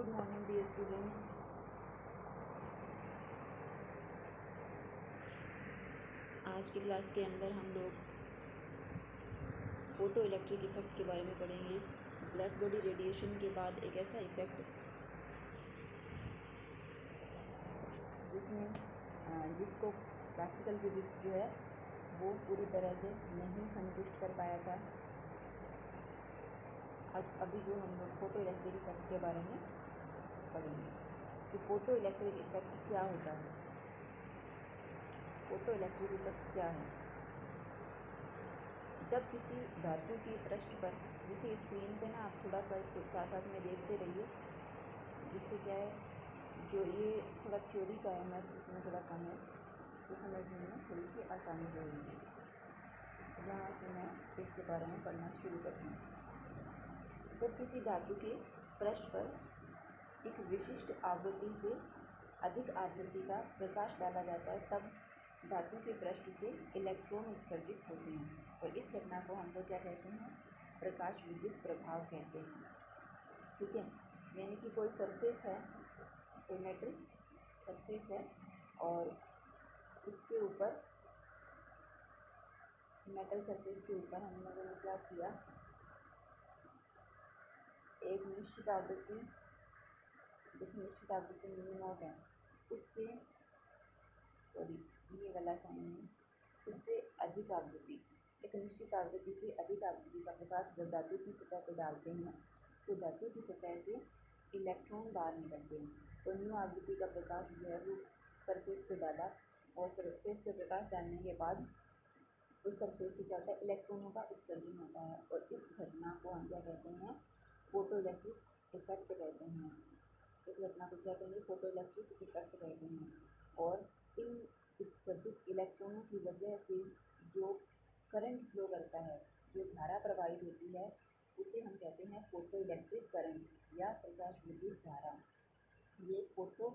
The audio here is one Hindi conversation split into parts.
Good morning dear students. आज की क्लास के अंदर हम लोग फोटो इलेक्ट्रिक इफेक्ट के बारे में पढ़ेंगे। ब्लैक बॉडी रेडिएशन के बाद एक ऐसा इफेक्ट जिसको क्लासिकल फिजिक्स जो है वो पूरी तरह से नहीं संतुष्ट कर पाया था। आज अभी जो हम लोग फोटो इलेक्ट्रिक इफेक्ट के बारे में पढ़ेंगे कि फोटो इलेक्ट्रिक इफेक्ट क्या होता है। फोटो इलेक्ट्रिक इफेक्ट क्या है? जब किसी धातु की पृष्ठ पर, जिसे स्क्रीन पे ना आप थोड़ा सा इसको साथ साथ में देखते रहिए, जिससे क्या है, जो ये थोड़ा थ्योरी का है, मैथ इसमें थोड़ा कम है तो समझने में थोड़ी सी आसानी होगी। यहाँ से मैं इसके बारे में पढ़ना शुरू करती हूँ। जब किसी धातु के पृष्ठ पर एक विशिष्ट आवृत्ति से अधिक आवृत्ति का प्रकाश डाला जाता है, तब धातु के पृष्ठ से इलेक्ट्रॉन उत्सर्जित होते हैं और इस घटना को हम लोग क्या कहते हैं? प्रकाश विद्युत प्रभाव कहते हैं। ठीक है, यानी कि कोई सरफेस है, कोई मेटल सरफेस है और उसके ऊपर, मेटल सरफेस के ऊपर हम लोगों ने क्या किया, एक निश्चित आवृत्ति, जैसे निश्चित आवृत्ति म्यू नॉट है, उससे ये वाला साइन है, उससे अधिक आवृत्ति, एक निश्चित आवृत्ति से अधिक आवृत्ति का प्रकाश जब धातु की सतह पर डालते हैं तो धातु की सतह से इलेक्ट्रॉन बाहर निकलते हैं। तो न्यू आवृत्ति का प्रकाश जो है वो सरफेस पे डाला और सरफेस पे प्रकाश डालने के बाद उस सरफेस से क्या होता है? इलेक्ट्रॉनों का उत्सर्जन होता है और इस घटना को हम क्या कहते हैं? फोटो इलेक्ट्रिक इफेक्ट कहते हैं। इस घटना को क्या कहेंगे? फोटो इलेक्ट्रिक इफेक्ट कहते हैं। और इन उत्सर्जित इलेक्ट्रॉनों की वजह से जो करंट फ्लो करता है, जो धारा प्रवाहित होती है, उसे हम कहते हैं फोटो इलेक्ट्रिक करंट या प्रकाश विद्युत धारा। ये फोटो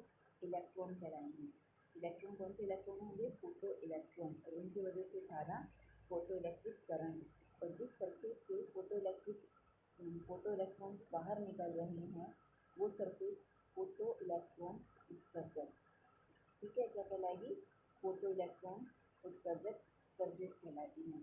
इलेक्ट्रॉन कहलाएंगे। इलेक्ट्रॉन कौन से इलेक्ट्रॉन होंगे? फोटो इलेक्ट्रॉन, और उनकी वजह से धारा फोटो इलेक्ट्रिक करंट। और जिस सरफेस से फोटो इलेक्ट्रॉन्स बाहर निकल रहे हैं वो सरफेस फोटो इलेक्ट्रॉन उत्सर्जक, ठीक है, क्या कहलाएगी? फोटो इलेक्ट्रॉन उत्सर्जक सरफेस कहलाती है।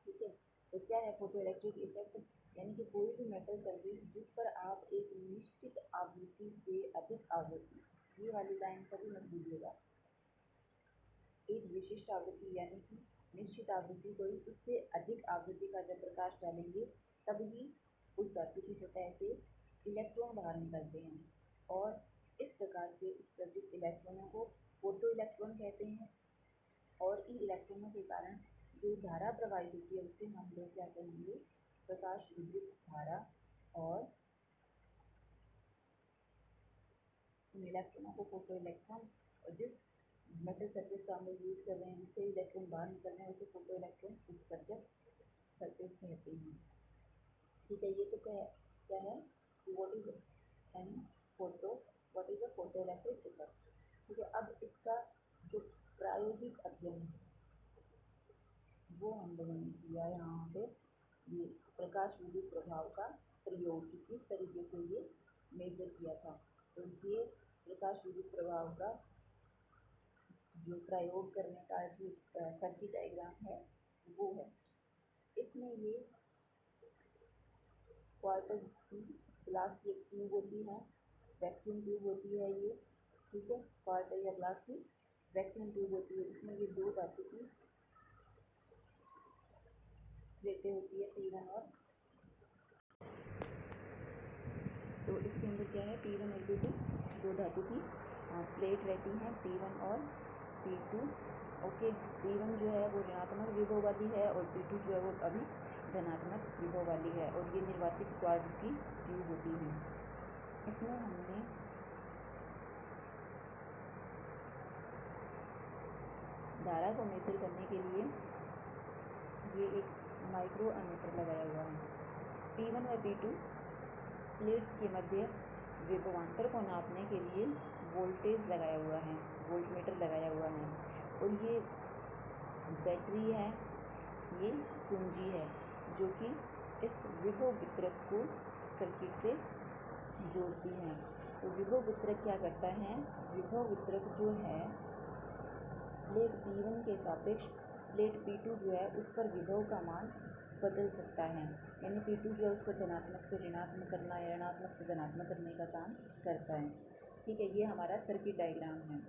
ठीक है, तो क्या है फोटो इलेक्ट्रिक इफेक्ट? यानी कि कोई भी मेटल सरफेस जिस पर आप एक निश्चित आवृत्ति से अधिक आवृत्ति, ये वाली लाइन कभी मत भूलिएगा, एक विशिष्ट आवृत्ति यानी कि निश्चित आवृत्ति कोई, उससे अधिक आवृत्ति का जब प्रकाश डालेंगे तब ही उस धातु की सतह से इलेक्ट्रॉन बाहर निकलते हैं और इस प्रकार से उत्सर्जित इलेक्ट्रॉनों को फोटो इलेक्ट्रॉन कहते हैं। और इन इलेक्ट्रॉनों के कारण जो धारा प्रवाहित होती है उसे हम लोग क्या कहेंगे? प्रकाश विद्युत धारा। और इन इलेक्ट्रॉनों को फोटो इलेक्ट्रॉन, और जिस मेटल सरफेस का हम लोग यूज कर रहे हैं जिससे इलेक्ट्रॉन बाहर निकल रहे हैं उसे फोटो इलेक्ट्रॉन उत्सर्जक सरफेस कहते हैं। ठीक है, ये तो क्या है कि what is a photo electric effect. ठीक है, अब इसका जो प्रायोगिक अध्ययन है वो हम लोगों ने किया यहाँ पे, ये प्रकाश विद्युत प्रभाव का प्रयोग, कि किस तरीके से ये मेजर किया था। तो ये प्रकाश विद्युत प्रभाव का जो प्रयोग करने का जो सर्किट डायग्राम है वो है। इसमें ये क्वार्टर की ग्लास की एक ट्यूब होती है, वैक्यूम ट्यूब होती है ये, ठीक है, क्वार्टर या ग्लास की वैक्यूम ट्यूब होती है। इसमें ये दो धातु की प्लेटें होती है, P1 और, तो इसके अंदर क्या है? P1 और P2 दो धातु की प्लेट रहती हैं, P1 और P2। ओके, P1 जो है वो ऋणात्मक विभव वाली है और P2 जो है वो अभी धनात्मक विभव वाली है और ये निर्वातित क्वार्ट्ज की ट्यूब होती है। इसमें हमने धारा को मेजर करने के लिए ये एक माइक्रो एमीटर लगाया हुआ है। P1 और P2 प्लेट्स के मध्य विभवांतर को नापने के लिए वोल्टेज लगाया हुआ है, वोल्टमीटर लगाया हुआ है। और ये बैटरी है, ये कुंजी है जो कि इस विभव वितरक को सर्किट से जोड़ छोड़ती हैं। तो विभव वितरक क्या करता है, विभव वितरक जो है प्लेट P1 के सापेक्ष प्लेट P2 जो है उस पर विभव का मान बदल सकता है, यानी P2 जो है उसको धनात्मक से ऋणात्मक करना या ऋणात्मक से धनात्मक करने का काम करता है। ठीक है, ये हमारा सर्किट डायग्राम है।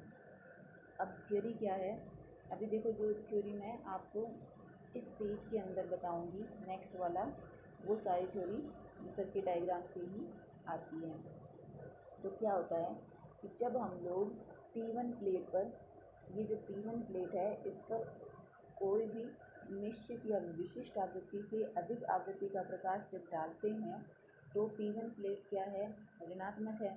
अब थ्योरी क्या है, अभी देखो जो थ्योरी मैं आपको इस पेज के अंदर बताऊंगी नेक्स्ट वाला, वो सारी थ्योरी सर्किट डायग्राम से ही आती है। तो क्या होता है कि जब हम लोग P1 प्लेट पर, ये जो P1 प्लेट है इस पर कोई भी निश्चित या विशिष्ट आवृत्ति से अधिक आवृत्ति का प्रकाश जब डालते हैं तो P1 प्लेट क्या है, ऋणात्मक है।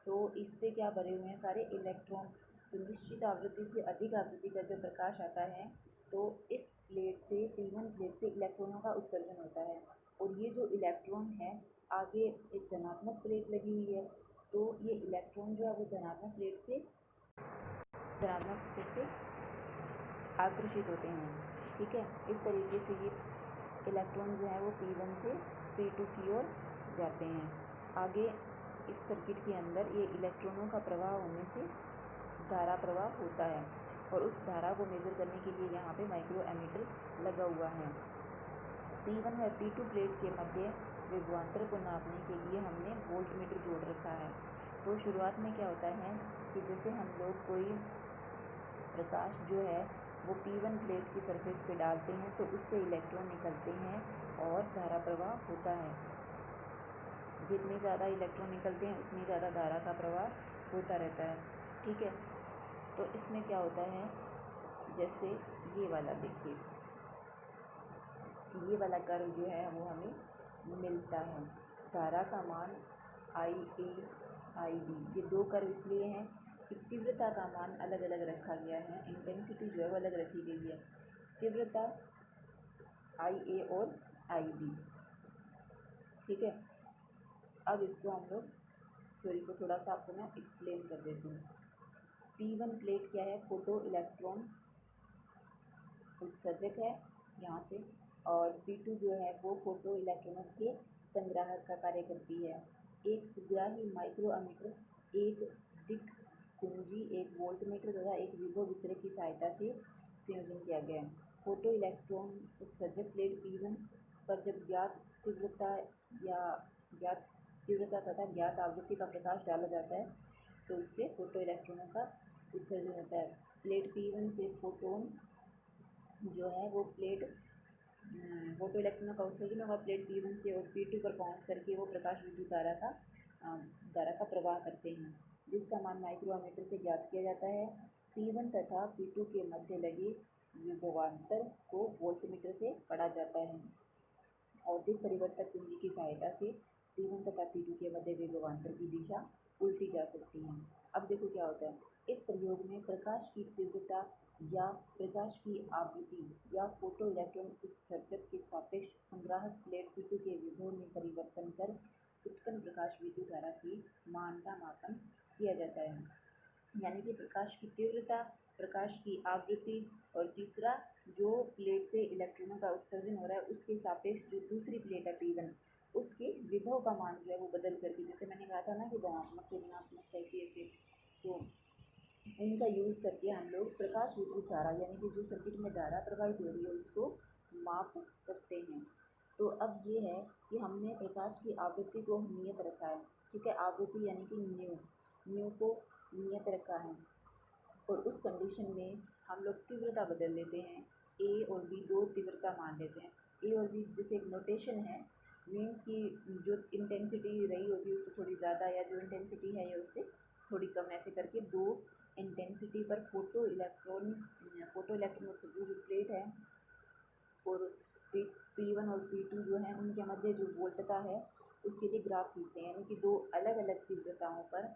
तो इस पे क्या भरे हुए हैं, सारे इलेक्ट्रॉन। तो निश्चित आवृत्ति से अधिक आवृत्ति का जब प्रकाश आता है तो इस प्लेट से, P1 प्लेट से इलेक्ट्रॉनों का उत्सर्जन होता है। और ये जो इलेक्ट्रॉन है, आगे एक धनात्मक प्लेट लगी हुई है, तो ये इलेक्ट्रॉन जो है वो धनात्मक प्लेट से आकर्षित होते हैं। ठीक है, इस तरीके से ये इलेक्ट्रॉन जो है वो P1 से P2 की ओर जाते हैं। आगे इस सर्किट के अंदर ये इलेक्ट्रॉनों का प्रवाह होने से धारा प्रवाह होता है, और उस धारा को मेज़र करने के लिए यहाँ पे माइक्रो एमीटर लगा हुआ है। P1 व P2 प्लेट के मध्य विभवांतर को नापने के लिए हमने वोल्टमीटर जोड़ रखा है। तो शुरुआत में क्या होता है कि जैसे हम लोग कोई प्रकाश जो है वो P1 प्लेट की सरफेस पे डालते हैं तो उससे इलेक्ट्रॉन निकलते हैं और धारा प्रवाह होता है। जितने ज़्यादा इलेक्ट्रॉन निकलते हैं उतनी ज़्यादा धारा का प्रवाह होता रहता है। ठीक है, तो इसमें क्या होता है, जैसे ये वाला देखिए, ये वाला कर्व जो है वो हमें मिलता है। धारा का मान IA IB, ये दो कर्व इसलिए हैं कि तीव्रता का मान अलग अलग रखा गया है, इंटेंसिटी जो है वो अलग रखी गई है। तीव्रता IA और IB। ठीक है, अब इसको हम लोग थ्योरी को थोड़ा सा आपको मैं एक्सप्लेन कर देती हूँ। P1 प्लेट क्या है, फोटो इलेक्ट्रॉन उत्सर्जक है यहाँ से, और P2 जो है वो फोटो इलेक्ट्रॉनों के संग्राहक का कार्य करती है। एक सुग्राही माइक्रो एमीटर, एक दिक् कुंजी, एक वोल्टमीटर तथा एक विभव वितरक की सहायता से संयोजन किया गया है। फोटो इलेक्ट्रॉन उत्सर्जक प्लेट P1 पर जब ज्ञात तीव्रता तथा ज्ञात आवृत्ति का प्रकाश डाला जाता है तो उससे फोटो इलेक्ट्रॉनों का उत्सर्जन होता है। प्लेट P1 से फोटोन जो है वो फोटो इलेक्ट्रॉनों का उत्सर्जन होगा प्लेट P1 से, और P2 पर पहुंच करके वो प्रकाश विद्युत धारा का प्रवाह करते हैं, जिसका मान माइक्रोमीटर से ज्ञात किया जाता है। P1 तथा P2 के मध्य लगे विभवांतर को वोल्टमीटर से पढ़ा जाता है, और दिक् परिवर्तक कुंजी की सहायता से P1 तथा P2 के मध्य विभवांतर की दिशा उल्टी जा सकती है। अब देखो क्या होता है, इस प्रयोग में प्रकाश की तीव्रता या प्रकाश की आवृत्ति या फोटो इलेक्ट्रॉन उत्सर्जक के सापेक्ष संग्राहक प्लेट P2 के विभव में परिवर्तन कर उत्पन्न प्रकाश विद्युत धारा के मान का मापन किया जाता है। यानी कि प्रकाश की तीव्रता, प्रकाश की आवृत्ति, और तीसरा जो प्लेट से इलेक्ट्रॉनों का उत्सर्जन हो रहा है उसके सापेक्ष जो दूसरी प्लेट है P1, उसके विभव का मान जो है वो बदल करके, जैसे मैंने कहा था ना कि धनात्मक से ऋणात्मक करके ऐसे, तो इनका यूज़ करके हम लोग प्रकाश विद्युत धारा यानी कि जो सर्किट में धारा प्रवाहित हो रही है उसको माप सकते हैं। तो अब ये है कि हमने प्रकाश की आवृत्ति को नियत रखा है। ठीक है, आवृत्ति यानी कि न्यू को नियत रखा है, और उस कंडीशन में हम लोग तीव्रता बदल लेते हैं। A और B दो तीव्रता मान लेते हैं। A और B जैसे एक नोटेशन है, मीन्स कि जो इंटेंसिटी रही होगी उससे थोड़ी ज़्यादा, या जो इंटेंसिटी है या उससे थोड़ी कम, ऐसे करके दो इंटेंसिटी पर फोटो इलेक्ट्रॉन उत्सर्जक जो प्लेट है और P1 और P2 जो है उनके मध्य जो वोल्टता है उसके लिए ग्राफ खींचते हैं, यानी कि दो अलग अलग तीव्रताओं पर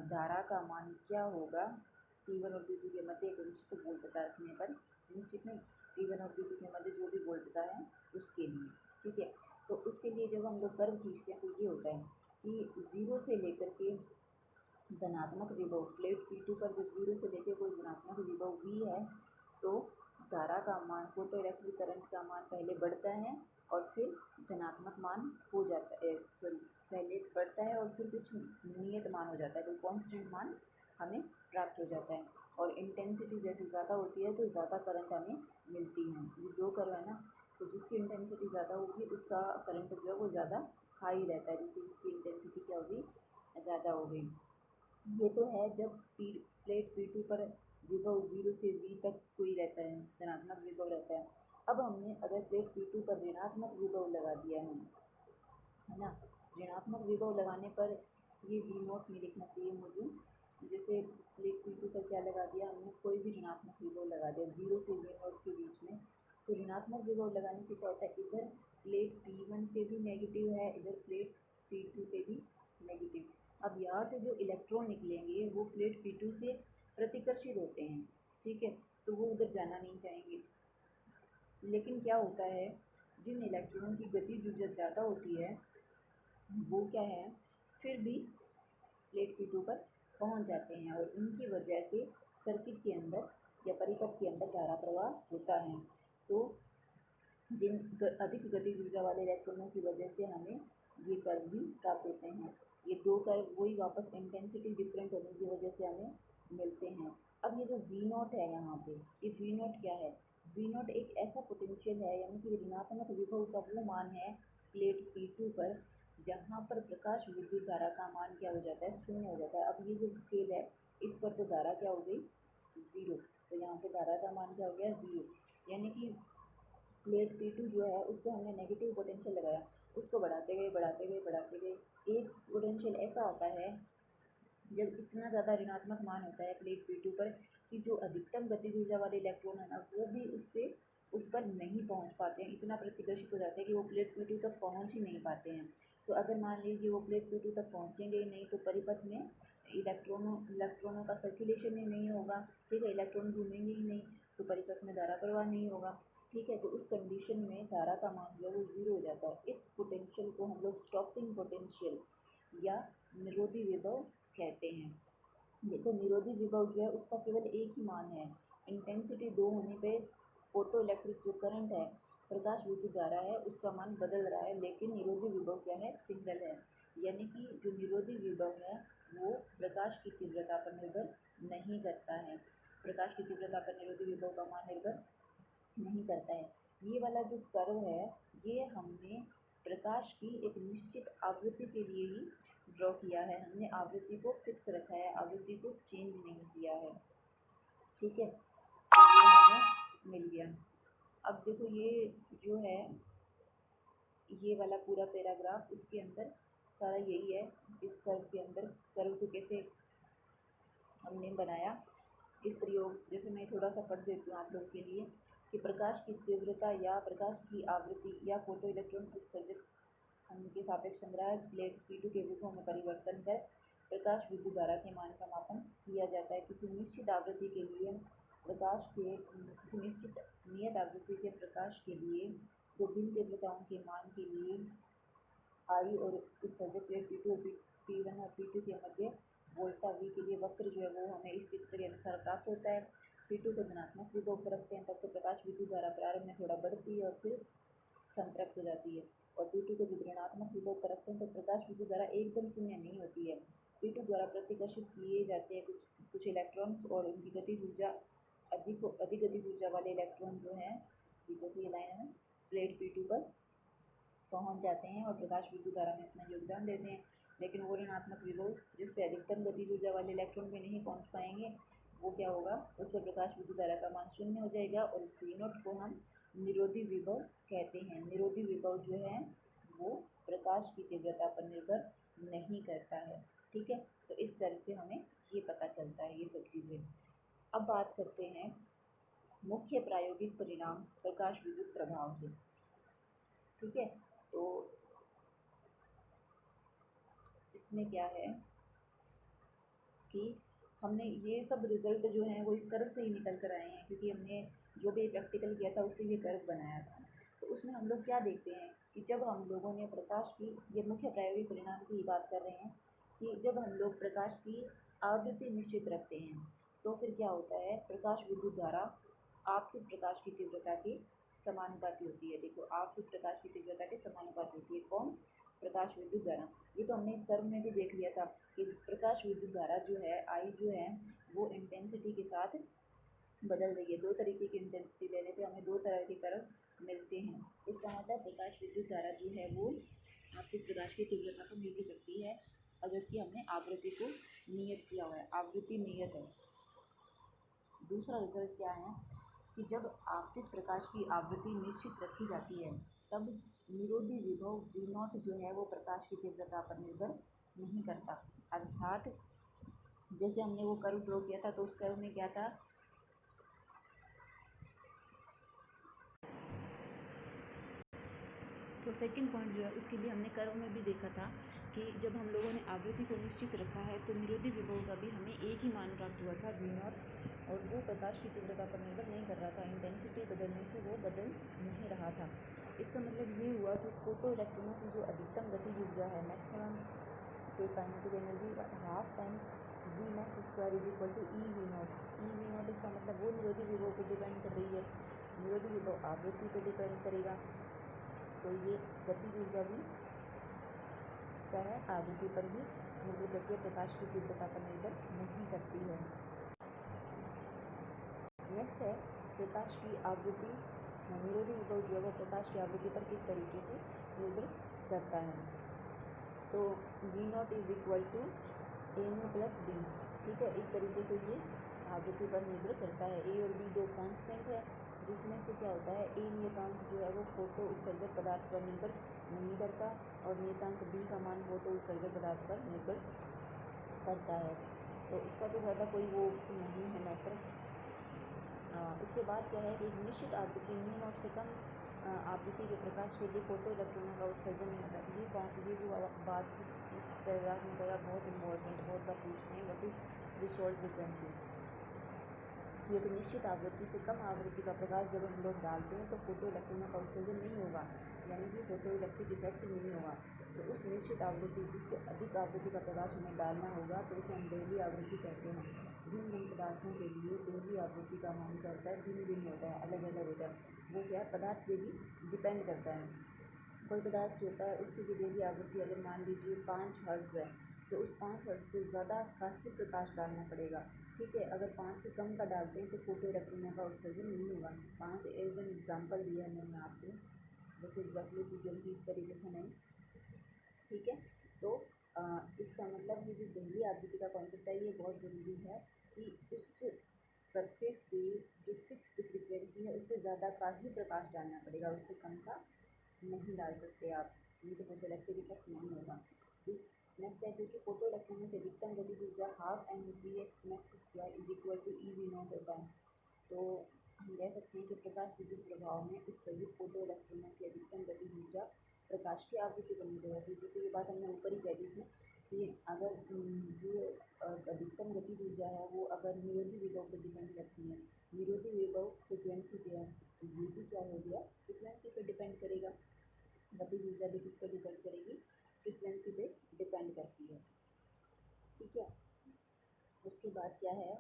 धारा का मान क्या होगा P1 और P2 के मध्य एक निश्चित वोल्टता रखने पर, निश्चित नहीं, P1 और P2 के मध्य जो भी वोल्टता है उसके लिए। ठीक है, तो उसके लिए जब हम लोग कर्व खींचते हैं तो ये होता है कि 0 से लेकर के धनात्मक विभव प्लेट P2 पर जब 0 से लेकर कोई धनात्मक विभव V है तो धारा का मान, फोटो इलेक्ट्रिक करंट का मान पहले बढ़ता है और फिर धनात्मक मान हो जाता है, पहले बढ़ता है और फिर कुछ नियत मान हो जाता है, कोई कांस्टेंट मान हमें प्राप्त हो जाता है। और इंटेंसिटी जैसे ज़्यादा होती है तो ज़्यादा करंट हमें मिलती है। ये जो कर्व है ना, तो जिसकी इंटेंसिटी ज़्यादा होगी उसका करंट जो है वो ज़्यादा हाई रहता है, जैसे इसकी इंटेंसिटी क्या होगी, ज़्यादा हो गई। ये तो है जब प्लेट P2 पर विभव 0 से V तक कोई रहता है, धनात्मक विभव रहता है। अब हमने अगर प्लेट P2 पर ऋणात्मक विभव लगा दिया है ना, ऋणात्मक विभव लगाने पर ये V0 में लिखना चाहिए मुझे। जैसे प्लेट P2 पर क्या लगा दिया हमने, कोई भी ऋणात्मक विभव लगा दिया 0 से V0 के बीच में। तो ऋणात्मक विभव लगाने से क्या होता है, इधर प्लेट P1 पे भी नेगेटिव है, इधर प्लेट P2 पे भी नेगेटिव। अब यहाँ से जो इलेक्ट्रॉन निकलेंगे वो प्लेट P2 से प्रतिकर्षित होते हैं, ठीक है, तो वो उधर जाना नहीं चाहेंगे। लेकिन क्या होता है, जिन इलेक्ट्रॉनों की गतिज ऊर्जा ज़्यादा होती है वो क्या है, फिर भी प्लेट P2 पर पहुंच जाते हैं और उनकी वजह से सर्किट के अंदर या परिपथ के अंदर धारा प्रवाह होता है। तो जिन अधिक गतिज ऊर्जा वाले इलेक्ट्रॉनों की वजह से हमें ये कर्व भी प्राप्त होते हैं। ये दो कर्व वही वापस इंटेंसिटी डिफरेंट होने की वजह से हमें मिलते हैं। अब ये जो V0 है यहाँ पे, ये V0 क्या है, V0 एक ऐसा पोटेंशियल है, यानी कि ऋणात्मक विभव का वो मान है प्लेट P2 पर जहाँ पर प्रकाश विद्युत धारा का मान क्या हो जाता है, शून्य हो जाता है। अब ये जो स्केल है इस पर तो धारा क्या हो गई, ज़ीरो, तो यहाँ पे धारा का मान क्या हो गया, ज़ीरो। यानी कि प्लेट P2 जो है उस पर हमने नेगेटिव पोटेंशियल लगाया, उसको बढ़ाते गए बढ़ाते गए बढ़ाते गए। एक पोटेंशियल ऐसा आता है जब इतना ज़्यादा ऋणात्मक मान होता है प्लेट P2 पर कि जो अधिकतम गतिज ऊर्जा वाले इलेक्ट्रॉन है ना वो भी उससे उस पर नहीं पहुंच पाते हैं, इतना प्रतिकर्षित हो जाते हैं कि वो प्लेट P2 तक पहुंच ही नहीं पाते हैं। तो अगर मान लीजिए वो प्लेट P2 तक पहुंचेंगे ही नहीं तो परिपथ में इलेक्ट्रॉनों का सर्कुलेशन ही नहीं होगा, ठीक है, इलेक्ट्रॉन घूमेंगे ही नहीं, तो परिपथ में धारा प्रवाह नहीं होगा, ठीक है। तो उस कंडीशन में धारा का मान जो है वो ज़ीरो हो जाता है। इस पोटेंशियल को हम लोग स्टॉपिंग पोटेंशियल या निरोधी विभव कहते हैं। देखो निरोधी विभव जो है उसका केवल एक ही मान है, इंटेंसिटी दो होने पे फोटो इलेक्ट्रिक जो करंट है, प्रकाश विद्युत धारा है, उसका मान बदल रहा है, लेकिन निरोधी विभव क्या है, सिंगल है। यानी कि जो निरोधी विभव है वो प्रकाश की तीव्रता पर निर्भर नहीं करता है, प्रकाश की तीव्रता पर निरोधी विभव का मान निर्भर नहीं करता है। ये वाला जो कर्व है ये हमने प्रकाश की एक निश्चित आवृत्ति के लिए ही ड्रॉ किया है, हमने आवृत्ति को फिक्स रखा है, आवृत्ति को चेंज नहीं किया है, ठीक है। तो ये हमें मिल गया। अब देखो ये जो है ये वाला पूरा पैराग्राफ, उसके अंदर सारा यही है। इस कर्व के अंदर कर्व को कैसे हमने बनाया, इस प्रयोग जैसे मैं थोड़ा सा पढ़ देती हूँ आप लोगों के लिए कि प्रकाश की तीव्रता या प्रकाश की आवृत्ति या फोटो इलेक्ट्रॉन उत्सर्जक के सापेक्ष संग्रह प्लेट P2 के विभव में परिवर्तन कर प्रकाश विद्युत धारा के मान का मापन किया जाता है। किसी निश्चित आवृत्ति के लिए प्रकाश के किसी निश्चित नियत आवृत्ति के प्रकाश के लिए दो भिन्न तीव्रताओं के मान के लिए आई और उत्सर्जक प्लेट P2 और P1 और P2 के मध्य वोल्टा V के लिए वक्र जो है वो हमें इस चित्र के अनुसार प्राप्त होता है। P2 को धनात्मक विभव पर रखते हैं तब तो प्रकाश विद्युत धारा प्रारंभ में थोड़ा बढ़ती है और फिर संतृप्त हो जाती है, और P2 को जब ऋणात्मक विभव पर रखते हैं तो प्रकाश विद्युत धारा एकदम शून्य नहीं होती है। P2 द्वारा प्रतिकर्षित किए जाते हैं कुछ इलेक्ट्रॉन्स और उनकी गतिज ऊर्जा अधिक गतिज ऊर्जा वाले इलेक्ट्रॉन जो हैं, जैसे ये लाइन है, प्लेट P2 पर पहुंच जाते हैं और प्रकाश विद्युत धारा में अपना योगदान देते हैं। लेकिन वो ऋणात्मक विभव जिस पे अधिकतम गतिज ऊर्जा वाले इलेक्ट्रॉन भी नहीं पहुंच पाएंगे वो क्या होगा, उस पर प्रकाश विद्युत धारा का मान शून्य हो जाएगा और V0 को हम निरोधी विभव कहते हैं। निरोधी विभव जो है वो प्रकाश की तीव्रता पर निर्भर नहीं करता है, ठीक है। तो इस तरह से हमें ये पता चलता है ये सब चीज़ें। अब बात करते हैं मुख्य प्रायोगिक परिणाम प्रकाश विद्युत प्रभाव के, ठीक है। तो इसमें क्या है कि हमने ये सब रिजल्ट जो हैं वो इस कर्व से ही निकल कर आए हैं, क्योंकि हमने जो भी प्रैक्टिकल किया था उससे ये कर्व बनाया था। तो उसमें हम लोग क्या देखते हैं कि जब हम लोगों ने प्रकाश की, ये मुख्य प्रायोगिक परिणाम की बात कर रहे हैं कि जब हम लोग प्रकाश की आवृत्ति निश्चित रखते हैं तो फिर क्या होता है, प्रकाश विद्युत धारा आपतित प्रकाश की तीव्रता के समानुपाती होती है। देखो आपतित प्रकाश की तीव्रता के समानुपाती होती है, कौन, प्रकाश विद्युत धारा। ये तो हमने इस कर्व में भी देख लिया था कि प्रकाश विद्युत धारा जो है आई जो है वो इंटेंसिटी के साथ बदल रही है। दो तरीके की इंटेंसिटी लेने पे हमें दो तरह के कर्व मिलते हैं। इसका मतलब प्रकाश विद्युत धारा जो है वो आपतित प्रकाश की तीव्रता पर निर्भर करती है, अगर कि हमने आवृत्ति को नियत किया हुआ है, आवृत्ति नियत है। दूसरा रिजल्ट क्या है कि जब आपतित प्रकाश की आवृत्ति निश्चित रखी जाती है तब निरोधी विभव V0 जो है वो प्रकाश की तीव्रता पर निर्भर नहीं करता। अर्थात जैसे हमने वो कर्व ड्रॉ किया था तो उस कर्व में क्या था, तो सेकंड पॉइंट जो है उसके लिए हमने कर्व में भी देखा था कि जब हम लोगों ने आवृत्ति को निश्चित रखा है तो निरोधी विभव का भी हमें एक ही मान प्राप्त हुआ था V0, और वो प्रकाश की तीव्रता पर निर्भर नहीं कर रहा था। इंटेंसिटी बदलने से वो बदल नहीं रहा था। इसका मतलब ये हुआ कि फोटो इलेक्ट्रॉनों की जो अधिकतम गतिज ऊर्जा है, मैक्सिमम के kinetic energy half time V max square is equal to EV0। EV0 इसका मतलब वो निरोधी विभव पर डिपेंड कर रही है, निरोधी विभव आवृत्ति पर डिपेंड करेगा। तो ये गतिज ऊर्जा भी क्या है, आवृत्ति पर ही निर्भर करती है, प्रकाश की तीव्रता पर निर्भर नहीं करती है। नेक्स्ट है प्रकाश की आवृत्ति, निरोधी विभव जो है वो प्रकाश की आवृत्ति पर किस तरीके से निर्भर करता है। तो V0 is equal to ANU plus B, ठीक है, इस तरीके से ये आवृत्ति पर निर्भर करता है। A और B दो कांस्टेंट है, जिसमें से क्या होता है, A नियतांक जो है वो फोटो उत्सर्जक पदार्थ पर निर्भर नहीं करता और नियतांक B का मान फोटो उत्सर्जक पदार्थ पर निर्भर करता है। तो इसका तो ज़्यादा कोई वो नहीं है मैटर। उसके बाद क्या है कि एक निश्चित आवृत्ति μ0 से कम आवृत्ति के प्रकाश के लिए फोटो इलेक्ट्रॉनों का उत्सर्जन नहीं होता। ये जो बात इस पैराग्राफ में कहा बहुत इंपॉर्टेंट, बहुत बार पूछते हैं, व्हाट इज थ्रेशोल्ड फ्रीक्वेंसी। कि एक निश्चित आवृत्ति से कम आवृत्ति का प्रकाश जब हम लोग डालते हैं तो फोटो इलेक्ट्रॉनों का उत्सर्जन नहीं होगा, यानी कि फोटो इलेक्ट्रिक इफेक्ट नहीं होगा। तो उस निश्चित आवृत्ति जिससे अधिक आवृत्ति का प्रकाश हमें डालना होगा तो उसे हम देहली आवृत्ति कहते हैं। भिन्न भिन्न पदार्थों के लिए देहली आवृत्ति का मान क्या होता है, भिन्न भिन्न होता है, अलग अलग होता है। वो क्या है, पदार्थ पे भी डिपेंड करता है। कोई पदार्थ जो होता है उसकी भी देहली आवृत्ति अगर मान लीजिए 5 हर्ट्ज़ है तो उस 5 हर्ट्ज़ से ज़्यादा का ही प्रकाश डालना पड़ेगा, ठीक है। अगर 5 से कम का डालते हैं तो फोटो इलेक्ट्रॉनों का उत्सर्जन नहीं होगा। 5 एज एन एग्जाम्पल दिया है मैंने आपको, जैसे एग्जैक्टली फ्रीक्वेंसी इस तरीके से नहीं, ठीक है। तो इसका मतलब ये जो देहली आवृत्ति का कॉन्सेप्ट है ये बहुत ज़रूरी है कि उस सरफेस पे जो फिक्स्ड फ्रीक्वेंसी है उससे ज़्यादा का ही प्रकाश डालना पड़ेगा, उससे कम का नहीं डाल सकते आप, नहीं तो फोटो इलेक्ट्रिक इफेक्ट नहीं होगा। नेक्स्ट है क्योंकि फोटो इलेक्ट्रॉनों की अधिकतम गतिज ऊर्जा half M V max square is equal to EV0 होता है। तो हम कह सकते हैं कि प्रकाश विद्युत प्रभाव में उत्सर्जित फोटो इलेक्ट्रॉनों की अधिकतम गतिज ऊर्जा प्रकाश की आवृत्ति पर निर्भर होती है। जैसे ये बात हमने ऊपर ही कह दी थी कि अगर ये अधिकतम गतिज ऊर्जा है वो अगर निरोधी विभव पर डिपेंड करती है, निरोधी विभव फ्रिक्वेंसी पे है, ये भी क्या हो गया, फ्रिक्वेंसी पे डिपेंड करेगा। गतिज ऊर्जा भी किस पर डिपेंड करेगी, फ्रिक्वेंसी पे डिपेंड करती है, ठीक है। उसके बाद क्या है,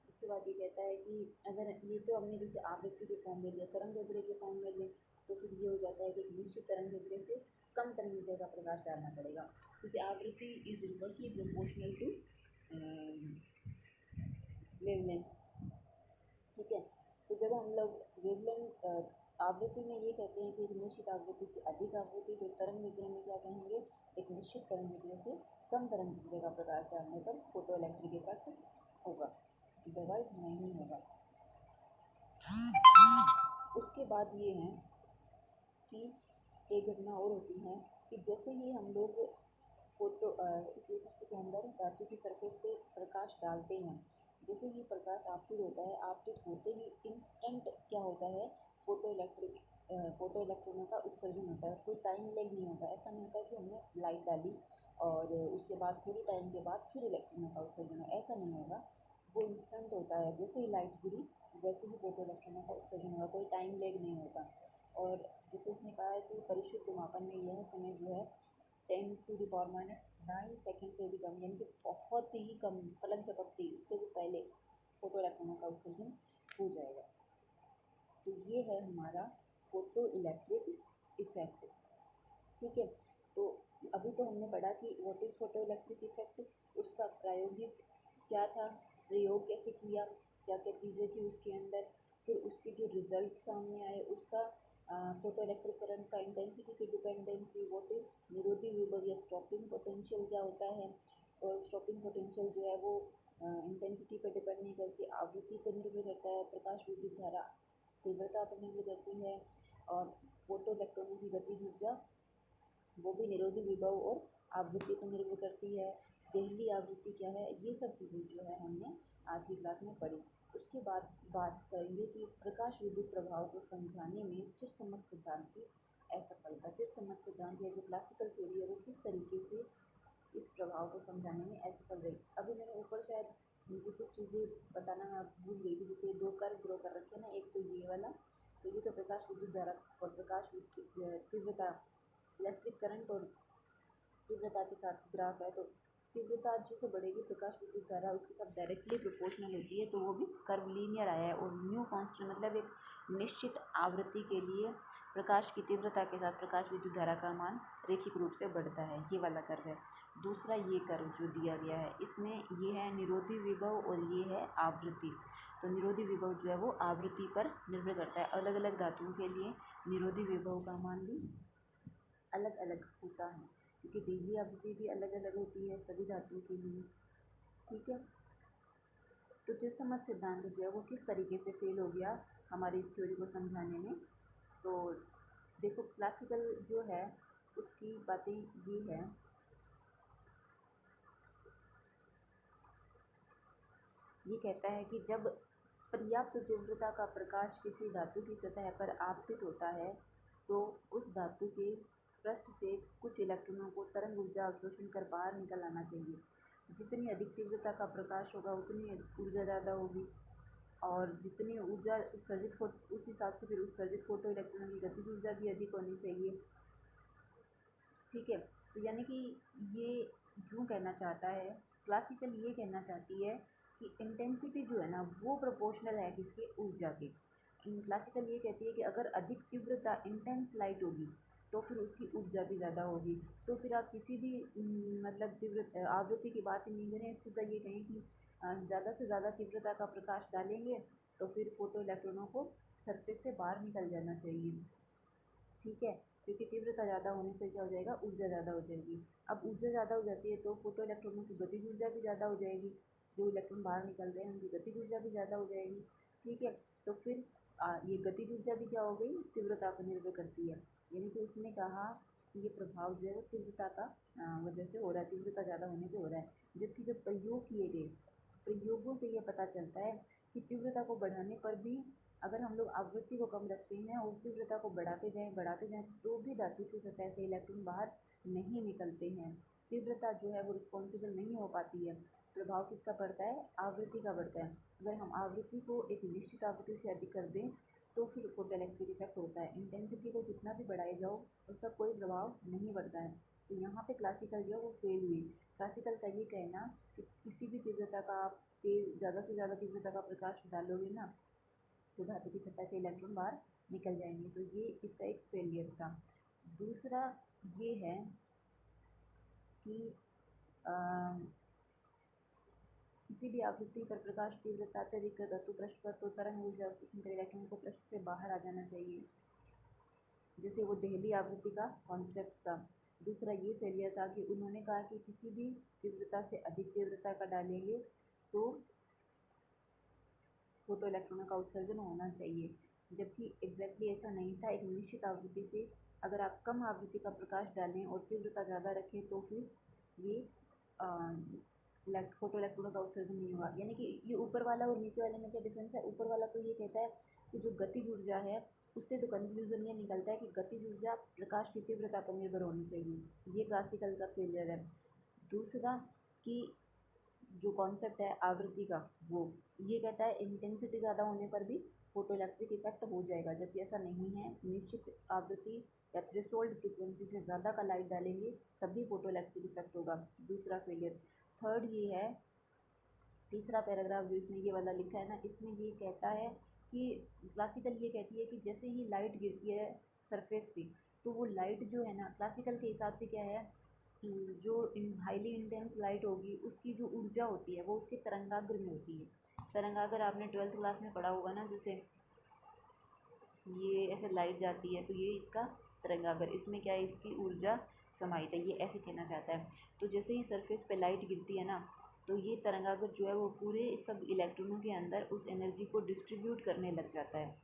उसके बाद ये कहता है कि अगर ये तो हमने जैसे आवृत्ति के फॉर्म में लिया, तरंग दैर्ध्य के फॉर्म में लें तो फिर ये हो जाता है कि एक निश्चित तरंग दैर्ध्य से कम तरंग दैर्ध्य का प्रकाश डालना पड़ेगा, क्योंकि आवृत्ति is inversely proportional to wavelength, ठीक है। तो जब हम लोग वेवलेंथ आवृत्ति में ये कहते हैं कि एक निश्चित आवृत्ति से अधिक आवृत्ति, तो तरंग दैर्ध्य में क्या कहेंगे, एक निश्चित तरंग दैर्ध्य से कम तरंग दैर्ध्य का प्रकाश डालने पर फोटो इलेक्ट्रिक इफेक्ट होगा, अदरवाइज नहीं होगा। उसके बाद ये है कि एक घटना और होती है कि जैसे ही हम लोग फोटो इस इफेक्ट के अंदर धातु की सरफेस पे प्रकाश डालते हैं, जैसे ही प्रकाश आपतित होता है, आपतित होते ही इंस्टेंट क्या होता है, फोटो इलेक्ट्रॉनों का उत्सर्जन होता है। कोई टाइम लेग नहीं होता, ऐसा नहीं होता कि हमने लाइट डाली और उसके बाद थोड़ी टाइम के बाद फिर इलेक्ट्रॉनों का उत्सर्जन हो, ऐसा नहीं होगा। वो इंस्टेंट होता है, जैसे ही लाइट गिरी वैसे ही फोटो इलेक्ट्रॉनों का उत्सर्जन होगा, कोई टाइम लेग नहीं होता। और जैसे इसने कहा है कि परिशुद्ध मापन में यह समय जो है 10⁻⁹ सेकेंड से भी कम, यानी कि बहुत ही कम, पलक झपकती उससे भी पहले फोटो इलेक्ट्रॉनों का उत्सर्जन हो जाएगा। तो ये है हमारा फोटो इलेक्ट्रिक इफेक्ट, ठीक है। तो अभी तो हमने पढ़ा कि what is photo electric effect, उसका प्रायोगिक क्या था, प्रयोग कैसे किया, क्या क्या चीज़ें थी उसके अंदर, फिर उसके जो रिजल्ट सामने आए उसका, फोटो इलेक्ट्रिक करंट का इंटेंसिटी की डिपेंडेंसी, व्हाट इज़ निरोधी विभव या स्टॉपिंग पोटेंशियल क्या होता है, और स्टॉपिंग पोटेंशियल जो है वो इंटेंसिटी पर डिपेंड नहीं करके आवृत्ति पर निर्भर करता है, प्रकाश विद्युत धारा तीव्रता पर निर्भर करती है, और फोटो इलेक्ट्रॉनों की गतिज ऊर्जा वो भी निरोधी विभव और आवृत्ति पर निर्भर करती है। देहली आवृत्ति क्या है, ये सब चीज़ें जो है हमने आज की क्लास में पढ़ी। उसके बाद बात करेंगे कि प्रकाश विद्युत प्रभाव को समझाने में चिरसम्मत सिद्धांत की असफलता। चिरसम्मत सिद्धांत या जो क्लासिकल थ्योरी है वो किस तरीके से इस प्रभाव को समझाने में असफल रही। अभी मैंने ऊपर शायद मुझे कुछ चीज़ें बताना मैं भूल गई थी, जैसे दो कर्व ड्रॉ कर रखे हैं ना, एक तो ये वाला, तो ये तो प्रकाश विद्युत धारा और प्रकाश तीव्रता, इलेक्ट्रिक करंट और तीव्रता के साथ ग्राफ है। तो तीव्रता जैसे बढ़ेगी प्रकाश विद्युत धारा उसके साथ डायरेक्टली प्रोपोर्शनल होती है, तो वो भी कर्व लीनियर आया है। और न्यू कांस्टेंट मतलब एक निश्चित आवृत्ति के लिए प्रकाश की तीव्रता के साथ प्रकाश विद्युत धारा का मान रैखिक रूप से बढ़ता है, ये वाला कर्व है। दूसरा ये कर्व जो दिया गया है इसमें ये है निरोधी विभव और ये है आवृत्ति। तो निरोधी विभव जो है वो आवृत्ति पर निर्भर करता है। अलग अलग धातुओं के लिए निरोधी विभव का मान भी अलग अलग होता है, क्योंकि देहली आवृत्ति भी अलग अलग होती है सभी धातुओं के लिए। ठीक है, तो चिरसम्मत सिद्धांत जो है वो किस तरीके से फेल हो गया हमारी इस थ्योरी को समझाने में। तो देखो क्लासिकल जो है उसकी बातें ये है, ये कहता है कि जब पर्याप्त तीव्रता का प्रकाश किसी धातु की सतह पर आपतित होता है तो उस धातु के पृष्ठ से कुछ इलेक्ट्रॉनों को तरंग ऊर्जा अवशोषण कर बाहर निकल आना चाहिए। जितनी अधिक तीव्रता का प्रकाश होगा उतनी ऊर्जा ज़्यादा होगी, और जितनी ऊर्जा उत्सर्जित उस हिसाब से फिर उत्सर्जित फोटो इलेक्ट्रॉनों की गतिज ऊर्जा भी अधिक होनी चाहिए। ठीक है, तो यानी कि ये यूँ कहना चाहता है, क्लासिकल ये कहना चाहती है कि इंटेंसिटी जो है ना वो प्रोपोर्शनल है किसके, ऊर्जा के। क्लासिकल ये कहती है कि अगर अधिक तीव्रता इंटेंस लाइट होगी तो फिर उसकी ऊर्जा भी ज़्यादा होगी। तो फिर आप किसी भी मतलब तीव्र आवृत्ति की बात ही नहीं करें, सीधा ये कहें कि ज़्यादा से ज़्यादा तीव्रता का प्रकाश डालेंगे तो फिर फोटो इलेक्ट्रॉनों को सरफेस से बाहर निकल जाना चाहिए। ठीक है, क्योंकि तीव्रता ज़्यादा होने से क्या हो जाएगा, ऊर्जा ज़्यादा हो जाएगी। अब ऊर्जा ज़्यादा हो जाती है तो फोटो इलेक्ट्रॉनों की गतिज ऊर्जा भी ज़्यादा हो जाएगी, जो इलेक्ट्रॉन बाहर निकल रहे हैं उनकी गतिज ऊर्जा भी ज़्यादा हो जाएगी। ठीक है, तो फिर ये गतिज ऊर्जा भी क्या हो गई, तीव्रता पर निर्भर करती है। यानी कि उसने कहा कि ये प्रभाव जो है वो तीव्रता का वजह से हो रहा है, तीव्रता ज़्यादा होने पर हो रहा है। जबकि जब प्रयोग किए गए प्रयोगों से ये पता चलता है कि तीव्रता को बढ़ाने पर भी अगर हम लोग आवृत्ति को कम रखते हैं और तीव्रता को बढ़ाते जाएं तो भी धातु की सतह से इलेक्ट्रॉन बाहर नहीं निकलते हैं। तीव्रता जो है वो रिस्पॉन्सिबल नहीं हो पाती है, प्रभाव किसका पड़ता है, आवृत्ति का पड़ता है। अगर हम आवृत्ति को एक निश्चित आवृत्ति से अधिक कर दें तो फिर फोटो इलेक्ट्रिक इफेक्ट होता है। इंटेंसिटी को कितना भी बढ़ाए जाओ उसका कोई प्रभाव नहीं पड़ता है। तो यहाँ पे क्लासिकल जो है वो फेल हुई। क्लासिकल का ये कहना कि किसी भी तीव्रता का आप ज़्यादा से ज़्यादा तीव्रता का प्रकाश डालोगे ना तो धातु की सतह से इलेक्ट्रॉन बाहर निकल जाएंगे, तो ये इसका एक फेलियर था। दूसरा ये है कि किसी भी आवृत्ति पर प्रकाश तीव्रता अत्यधिक धातु पृष्ठ पर तो तरंग ऊर्जा अवशोषण कर इलेक्ट्रॉन को पृष्ठ से बाहर आ जाना चाहिए, जैसे वो देहली आवृत्ति का कॉन्सेप्ट था। दूसरा ये फेलियर था कि उन्होंने कहा कि किसी भी तीव्रता से अधिक तीव्रता का डालेंगे तो फोटो इलेक्ट्रॉनों का उत्सर्जन होना चाहिए, जबकि एग्जैक्टली ऐसा नहीं था। एक निश्चित आवृत्ति से अगर आप कम आवृत्ति का प्रकाश डालें और तीव्रता ज़्यादा रखें तो फिर ये फोटो इलेक्ट्रॉनों का उत्सर्जन नहीं होगा। यानी कि ये ऊपर वाला और नीचे वाले में क्या डिफरेंस है, ऊपर वाला तो ये कहता है कि जो गतिज ऊर्जा है उससे तो कंक्लूजन ये निकलता है कि गतिज ऊर्जा प्रकाश की तीव्रता पर निर्भर होनी चाहिए, ये क्लासिकल का फेलियर है। दूसरा कि जो कॉन्सेप्ट है आवृत्ति का वो ये कहता है इंटेंसिटी ज़्यादा होने पर भी फोटो इलेक्ट्रिक इफेक्ट हो जाएगा, जबकि ऐसा नहीं है। निश्चित आवृत्ति या थ्रेशोल्ड फ्रीक्वेंसी से ज़्यादा का लाइट डालेंगे तभी फोटो इलेक्ट्रिक इफेक्ट होगा। दूसरा फेलियर। थर्ड ये है, तीसरा पैराग्राफ जो इसने ये वाला लिखा है ना, इसमें ये कहता है कि क्लासिकल ये कहती है कि जैसे ही लाइट गिरती है सरफेस पे तो वो लाइट जो है ना क्लासिकल के हिसाब से क्या है, जो हाईली इंटेंस लाइट होगी उसकी जो ऊर्जा होती है वो उसके तरंगाग्र में होती है। तरंगाग्र आपने ट्वेल्थ क्लास में पढ़ा होगा ना, जैसे ये ऐसे लाइट जाती है तो ये इसका तरंगाग्र, इसमें क्या है, इसकी ऊर्जा समाहित है, ये ऐसे कहना चाहता है। तो जैसे ही सरफेस पे लाइट गिरती है ना, तो ये तरंगाग्र जो है वो पूरे सब इलेक्ट्रॉनों के अंदर उस एनर्जी को डिस्ट्रीब्यूट करने लग जाता है।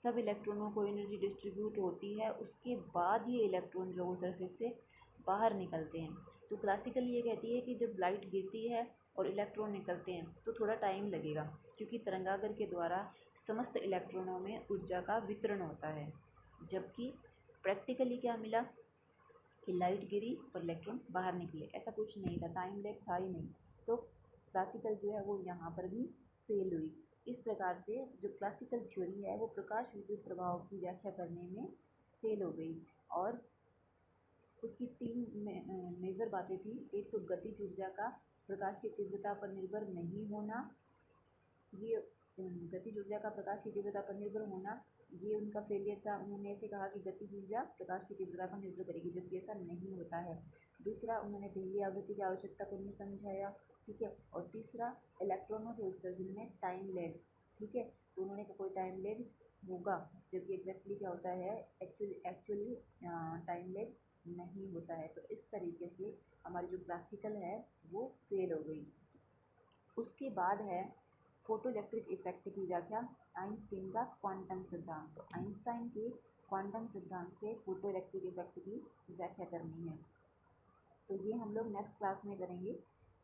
सब इलेक्ट्रॉनों को एनर्जी डिस्ट्रीब्यूट होती है, उसके बाद ये इलेक्ट्रॉन जो वो सरफेस से बाहर निकलते हैं। तो क्लासिकल ये कहती है कि जब लाइट गिरती है और इलेक्ट्रॉन निकलते हैं तो थोड़ा टाइम लगेगा, क्योंकि तरंगाग्र के द्वारा समस्त इलेक्ट्रॉनों में ऊर्जा का वितरण होता है। जबकि प्रैक्टिकली क्या मिला कि लाइट गिरी और इलेक्ट्रॉन बाहर निकले, ऐसा कुछ नहीं था, टाइम लेग था ही नहीं। तो क्लासिकल जो है वो यहाँ पर भी फेल हुई। इस प्रकार से जो क्लासिकल थ्योरी है वो प्रकाश विद्युत प्रभाव की व्याख्या करने में फेल हो गई। और उसकी तीन मेजर बातें थी। एक तो गतिज ऊर्जा का प्रकाश की तीव्रता पर निर्भर नहीं होना, ये गतिज ऊर्जा का प्रकाश की तीव्रता पर निर्भर होना, ये उनका फेलियर था। उन्होंने ऐसे कहा कि गतिज ऊर्जा प्रकाश की तीव्रता पर निर्भर करेगी, जबकि ऐसा नहीं होता है। दूसरा, उन्होंने पहली आवृत्ति की आवश्यकता को नहीं समझाया, ठीक है। और तीसरा, इलेक्ट्रॉनों के उत्सर्जन में टाइम लेग, ठीक है। तो उन्होंने कहा कोई टाइम लेग होगा, जबकि एग्जैक्टली क्या होता है, एक्चुअली टाइम लेग नहीं होता है। तो इस तरीके से हमारी जो क्लासिकल है वो फेल हो गई। उसके बाद है फोटो इलेक्ट्रिक इफेक्ट की व्याख्या, आइंस्टीन का क्वांटम सिद्धांत। तो आइंस्टाइन के क्वांटम सिद्धांत से फोटो इलेक्ट्रिक इफेक्ट की व्याख्या करनी है, तो ये हम लोग नेक्स्ट क्लास में करेंगे।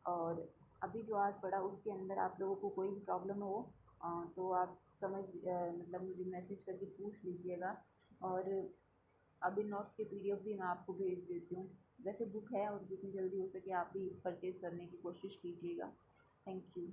और अभी जो आज पढ़ा उसके अंदर आप लोगों को कोई भी प्रॉब्लम हो तो आप मतलब मुझे मैसेज करके पूछ लीजिएगा। और अभी नोट्स के पीडीएफ भी मैं आपको भेज देती हूँ। वैसे बुक है और जितनी जल्दी हो सके आप भी परचेज़ करने की कोशिश कीजिएगा। Thank you.